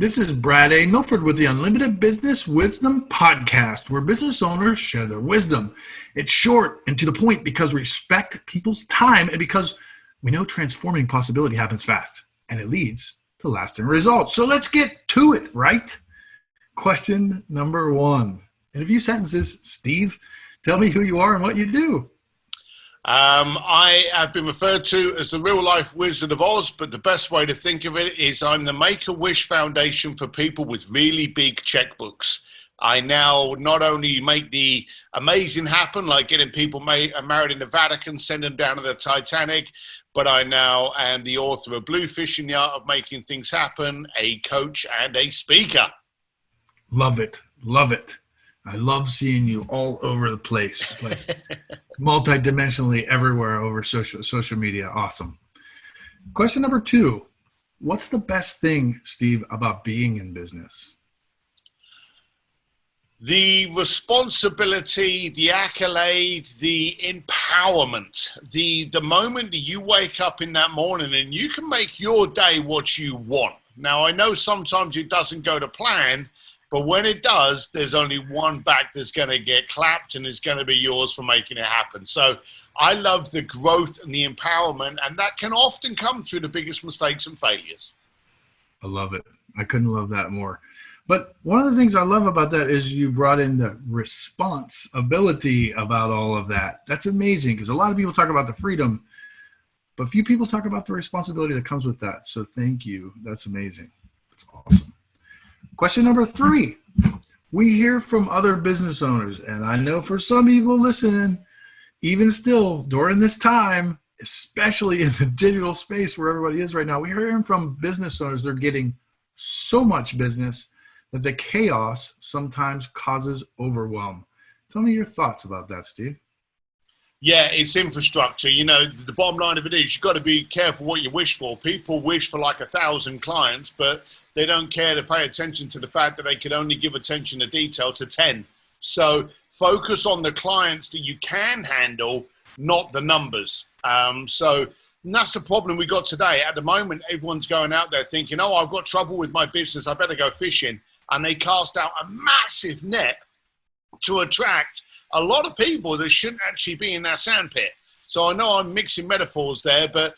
This is Brad A. Milford with the Unlimited Business Wisdom Podcast, where business owners share their wisdom. It's short and to the point because we respect people's time and because we know transforming possibility happens fast and it leads to lasting results. So let's get to it, right? Question number one. In a few sentences, Steve, tell me who you are and what you do. I have been referred to as the real-life Wizard of Oz, but the best way to think of it is I'm the Make-A-Wish Foundation for people with really big checkbooks. I now not only make the amazing happen, like getting people married in the Vatican, send them down to the Titanic, but I now am the author of Bluefish in the Art of Making Things Happen, a coach and a speaker. Love it. Love it. I love seeing you all over the place, like multidimensionally everywhere over social media. Awesome. Question number two. What's the best thing, Steve, about being in business? The responsibility, the accolade, the empowerment, the moment that you wake up in that morning and you can make your day what you want. Now, I know sometimes it doesn't go to plan, but when it does, there's only one back that's going to get clapped and it's going to be yours for making it happen. So I love the growth and the empowerment, and that can often come through the biggest mistakes and failures. I love it. I couldn't love that more. But one of the things I love about that is you brought in the responsibility about all of that. That's amazing because a lot of people talk about the freedom, but few people talk about the responsibility that comes with that. So thank you. That's amazing. That's awesome. Question number three. We hear from other business owners, and I know for some people listening, even still during this time, especially in the digital space where everybody is right now, we're hearing from business owners they're getting so much business that the chaos sometimes causes overwhelm. Tell me your thoughts about that, Steve. Yeah, it's infrastructure. You know, the bottom line of it is you've got to be careful what you wish for. People wish for like 1,000 clients, but they don't care to pay attention to the fact that they can only give attention to detail to 10. So focus on the clients that you can handle, not the numbers. So that's the problem we got today. At the moment, everyone's going out there thinking, oh, I've got trouble with my business, I better go fishing. And they cast out a massive net to attract a lot of people that shouldn't actually be in that sandpit. So I know I'm mixing metaphors there, but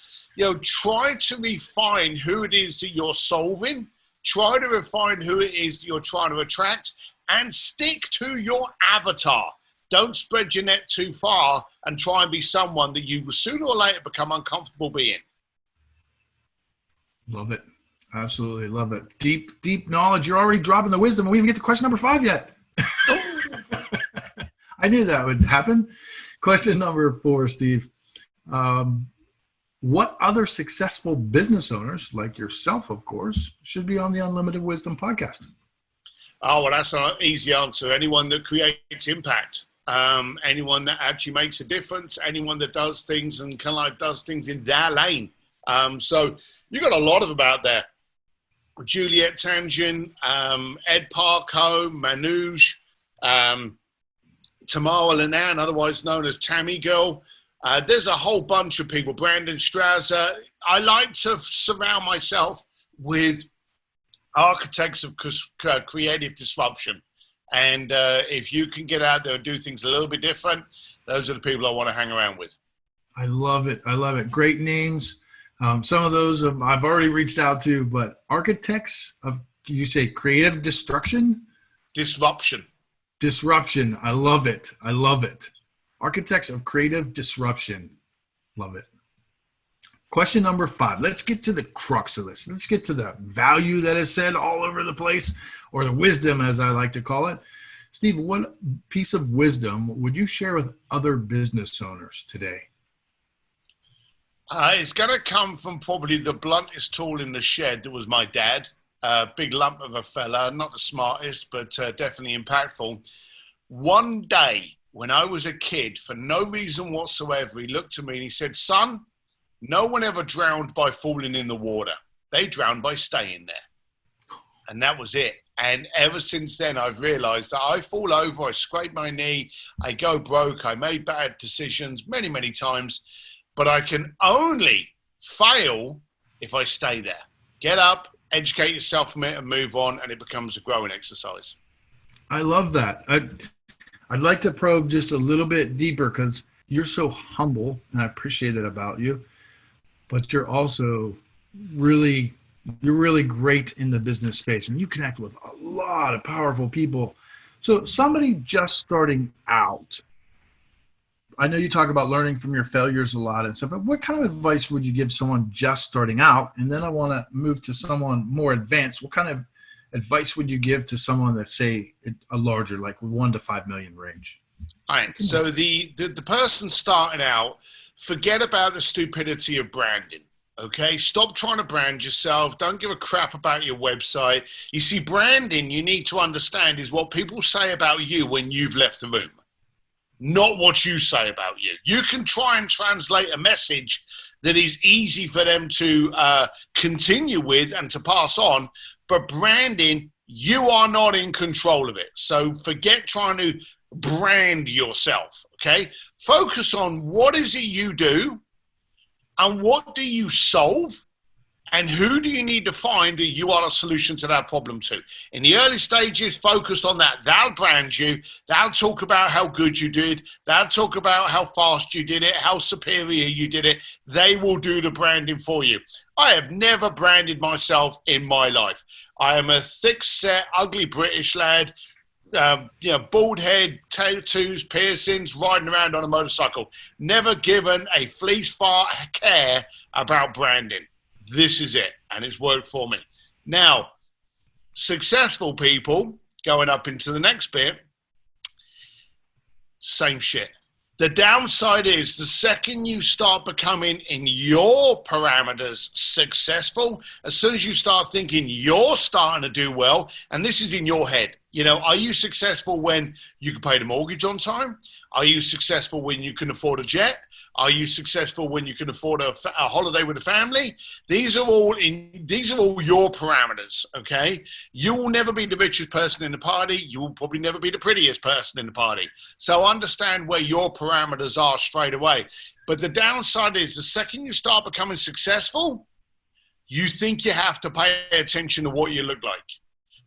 try to refine who it is that you're solving. Try to refine who it is that you're trying to attract, and stick to your avatar. Don't spread your net too far and try and be someone that you will sooner or later become uncomfortable being. Love it. Absolutely love it. Deep knowledge. You're already dropping the wisdom, and we didn't get to question number 5 yet. I knew that would happen. Question number 4, Steve. What other successful business owners, like yourself, of course, should be on the Unlimited Wisdom podcast? Oh, well, that's an easy answer. Anyone that creates impact, anyone that actually makes a difference, anyone that does things and does things in their lane. So you got a lot of them out there. Juliet Tangent, Ed Parko, Manoj, Tamara Linan, otherwise known as Tammy Girl. There's a whole bunch of people. Brandon Strasser. I like to surround myself with architects of creative disruption. And if you can get out there and do things a little bit different, those are the people I want to hang around with. I love it. I love it. Great names. Some of those I've already reached out to, but architects of, you say creative destruction? Disruption. Disruption. I love it. I love it. Architects of creative disruption. Love it. Question number 5. Let's get to the crux of this. Let's get to the value that is said all over the place, or the wisdom, as I like to call it. Steve, what piece of wisdom would you share with other business owners today? It's going to come from probably the bluntest tool in the shed. That was my dad. Big lump of a fella, not the smartest, but definitely impactful. One day when I was a kid, for no reason whatsoever, he looked at me and he said, son, no one ever drowned by falling in the water. They drowned by staying there. And that was it. And ever since then, I've realized that I fall over, I scrape my knee, I go broke, I made bad decisions many, many times, but I can only fail if I stay there. Get up, educate yourself from it and move on, and it becomes a growing exercise. I love that. I'd like to probe just a little bit deeper because you're so humble, and I appreciate it about you. But you're also really great in the business space, and you connect with a lot of powerful people. So somebody just starting out, I know you talk about learning from your failures a lot and stuff, but what kind of advice would you give someone just starting out? And then I want to move to someone more advanced. What kind of advice would you give to someone that's, say, a larger, like 1 to 5 million range? All right. So the person starting out, forget about the stupidity of branding. Okay, stop trying to brand yourself. Don't give a crap about your website. You see, branding, you need to understand, is what people say about you when you've left the room, not what you say about you. You can try and translate a message that is easy for them to continue with and to pass on, but branding, you are not in control of it. So forget trying to brand yourself, okay? Focus on what is it you do, and what do you solve, and who do you need to find that you are a solution to that problem to? In the early stages, focus on that. They'll brand you. They'll talk about how good you did. They'll talk about how fast you did it, how superior you did it. They will do the branding for you. I have never branded myself in my life. I am a thick-set, ugly British lad, bald head, tattoos, piercings, riding around on a motorcycle. Never given a fleece fart care about branding. This is it, and it's worked for me. Now, successful people, going up into the next bit, same shit. The downside is the second you start becoming, in your parameters, successful, as soon as you start thinking you're starting to do well, and this is in your head, are you successful when you can pay the mortgage on time? Are you successful when you can afford a jet? Are you successful when you can afford a holiday with a family? These are all your parameters, okay? You will never be the richest person in the party. You will probably never be the prettiest person in the party. So understand where your parameters are straight away. But the downside is the second you start becoming successful, you think you have to pay attention to what you look like.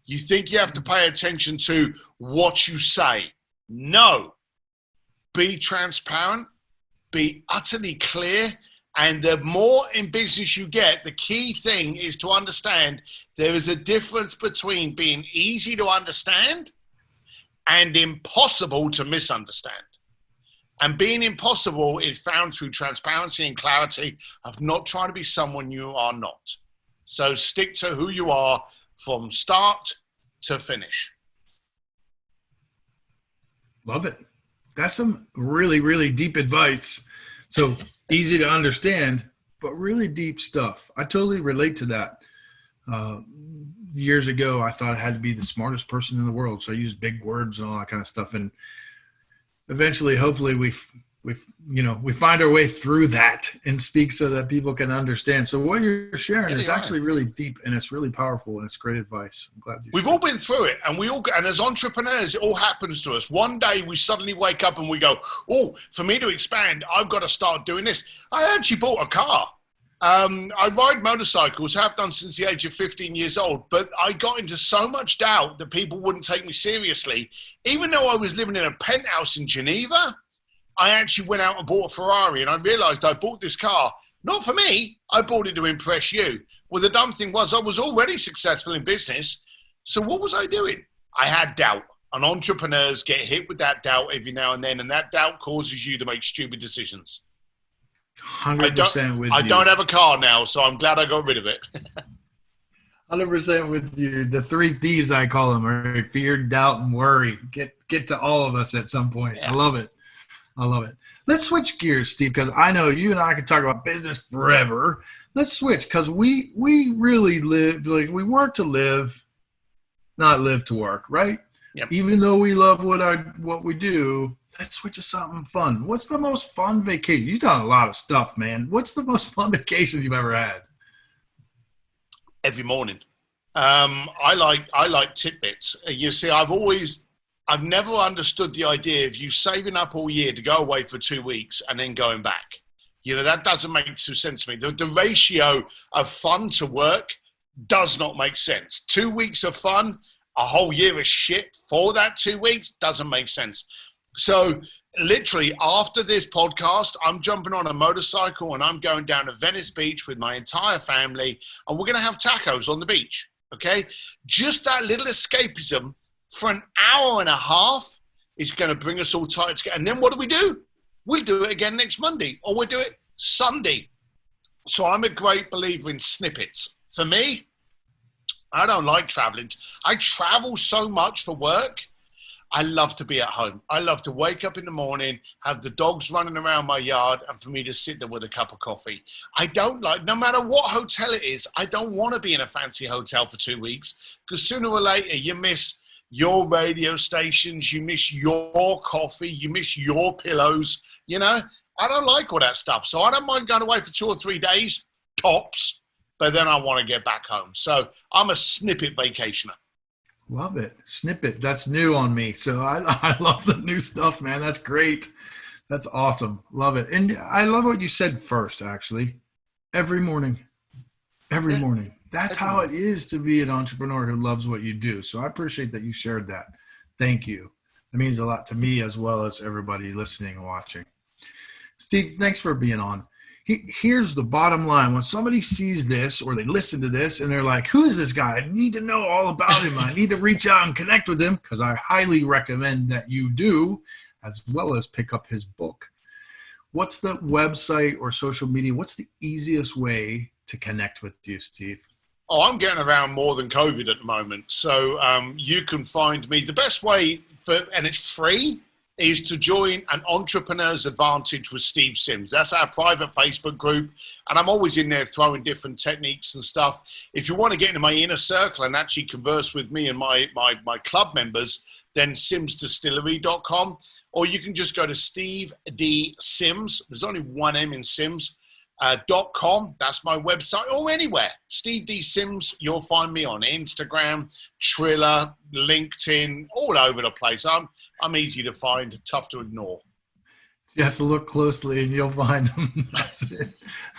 You think you have to pay attention to what you say. No. Be transparent. Be utterly clear, and the more in business you get, the key thing is to understand there is a difference between being easy to understand and impossible to misunderstand. And being impossible is found through transparency and clarity of not trying to be someone you are not. So stick to who you are from start to finish. Love it. That's some really, really deep advice. So easy to understand, but really deep stuff. I totally relate to that. Years ago, I thought I had to be the smartest person in the world. So I used big words and all that kind of stuff. And eventually, hopefully, we find our way through that and speak so that people can understand. So what you're sharing is actually really deep, and it's really powerful, and it's great advice. I'm glad we've all been through it, and as entrepreneurs, it all happens to us. One day we suddenly wake up and we go, "Oh, for me to expand, I've got to start doing this." I actually bought a car. I ride motorcycles, have done since the age of 15 years old, but I got into so much doubt that people wouldn't take me seriously. Even though I was living in a penthouse in Geneva, I actually went out and bought a Ferrari, and I realized I bought this car, not for me, I bought it to impress you. Well, the dumb thing was I was already successful in business, so what was I doing? I had doubt, and entrepreneurs get hit with that doubt every now and then, and that doubt causes you to make stupid decisions. 100% with you. I don't have a car now, so I'm glad I got rid of it. 100% with you. The three thieves, I call them, are fear, doubt, and worry. Get to all of us at some point. Yeah. I love it. Let's switch gears, Steve, because I know you and I could talk about business forever. Let's switch, because we really live, like, we work to live, not live to work, right? Yep. Even though we love what we do, let's switch to something fun. What's the most fun vacation? You've done a lot of stuff, man. What's the most fun vacation you've ever had? Every morning. I like tidbits. You see, I've never understood the idea of you saving up all year to go away for 2 weeks and then going back. That doesn't make too sense to me. The ratio of fun to work does not make sense. 2 weeks of fun, a whole year of shit for that 2 weeks doesn't make sense. So literally after this podcast, I'm jumping on a motorcycle and I'm going down to Venice Beach with my entire family, and we're going to have tacos on the beach. Okay. Just that little escapism for an hour and a half is going to bring us all tight together. And then what do? We'll do it again next Monday, or we'll do it Sunday. So I'm a great believer in snippets. For me, I don't like traveling. I travel so much for work. I love to be at home. I love to wake up in the morning, have the dogs running around my yard, and for me to sit there with a cup of coffee. I don't like, no matter what hotel it is, I don't want to be in a fancy hotel for 2 weeks, because sooner or later you miss your radio stations, you miss your coffee, you miss your pillows, you know? I don't like all that stuff. So I don't mind going away for 2 or 3 days, tops, but then I want to get back home. So I'm a snippet vacationer. Love it. Snippet. That's new on me. So I love the new stuff, man. That's great. That's awesome. Love it. And I love what you said first, actually. Every morning. Every morning. That's how it is to be an entrepreneur who loves what you do. So I appreciate that you shared that. Thank you. That means a lot to me as well as everybody listening and watching. Steve, thanks for being on. Here's the bottom line. When somebody sees this or they listen to this and they're like, who is this guy? I need to know all about him. I need to reach out and connect with him, because I highly recommend that you do, as well as pick up his book. What's the website or social media? What's the easiest way to connect with you, Steve? Oh, I'm getting around more than COVID at the moment. So you can find me. The best way, and it's free, is to join an Entrepreneur's Advantage with Steve Sims. That's our private Facebook group. And I'm always in there throwing different techniques and stuff. If you want to get into my inner circle and actually converse with me and my club members, then simsdistillery.com. Or you can just go to Steve D. Sims. There's only one M in Sims. .com. That's my website, or anywhere. Steve D. Sims. You'll find me on Instagram, Triller, LinkedIn, all over the place. I'm easy to find, tough to ignore. Just look closely and you'll find them. That's it.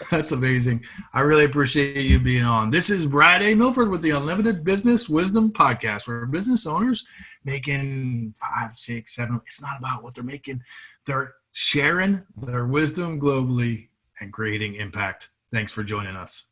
That's amazing. I really appreciate you being on. This is Brad A. Milford with the Unlimited Business Wisdom Podcast, where business owners making 5, 6, 7. It's not about what they're making. They're sharing their wisdom globally and creating impact. Thanks for joining us.